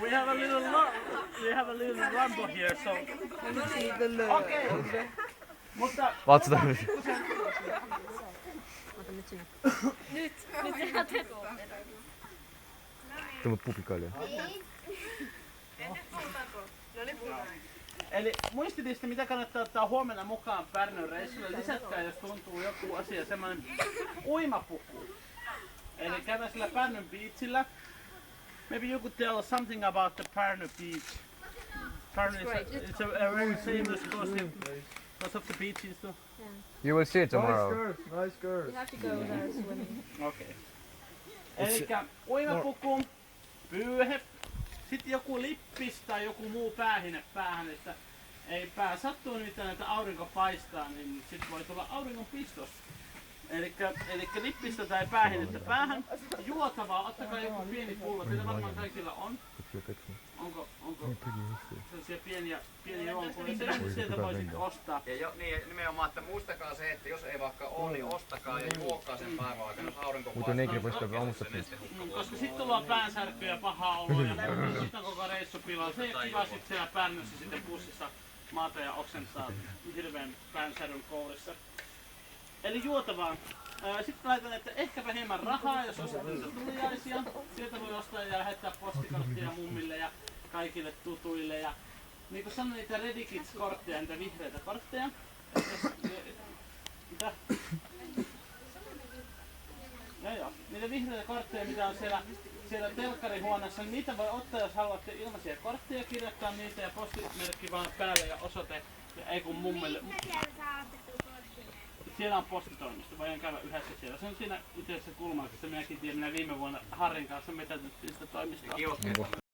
We have a little rumble here, so. Okay. Mutta Vatsa Nyt sehän tekoo. Tämä pupikalia. eli muistilista, mitä kannattaa ottaa huomenna mukaan Pärnön reissulle. Lisätkää, jos tuntuu joku asia, semmoinen uimapuku. Eli käydään sillä Pärnön beachillä. Maybe you could tell us something about the Pärnu beach. Pärnu it's a very famous because of the beaches too. You will see it tomorrow. Nice girls. You have to go there swimming. Okei. Elikkä uimapuku, pyyhe, sitten joku lippis tai joku muu päähine päähän, että ei pää sattuu nimittäin, että aurinko paistaa, niin sit voi tulla auringonpistos. Elikkä lippistä tai päähinettä päähän. Juotavaa, ottakaa joku pieni pullo, teillä varmaan kaikilla on. Onko sellaisia pieniä juomapulloja, sen sieltä voisit ostaa. Ja niin, nimenomaan, että muistakaa se, että jos ei vaikka ole, niin ostakaa ja juokaa sen päivän aikana, jos aurinko paistaa. Koska sit tullaan päänsärkyä ja pahaa oloa ja sit on koko reissu pilaa. Se ei ole kiva sit siellä Pärnössä sitten bussissa maata ja oksentaa hirveen päänsäryn kourissa. Eli juotavaa. Sitten laitan, että ehkäpä hieman rahaa, jos ostat niitä tuliaisia. Sieltä voi ostaa ja lähettää postikorttia mummille ja kaikille tutuille. Ja niin kuin sanoin, niitä Ready Kids-kortteja, niitä vihreitä kortteja. Mitä? Joo. Niitä vihreitä kortteja, mitä on siellä telkkarihuoneessa, niin niitä voi ottaa, jos haluatte ilmaisia kortteja, kirjoittaa niitä ja postimerkki vaan päälle ja osoite. Ja ei kun mummille. Siellä on postitoimisto, voidaan käydä yhdessä siellä. Se on siinä itse asiassa kulmauksessa. Minäkin tiedän, minä viime vuonna Harrin kanssa metätyttiin sitä toimistoa.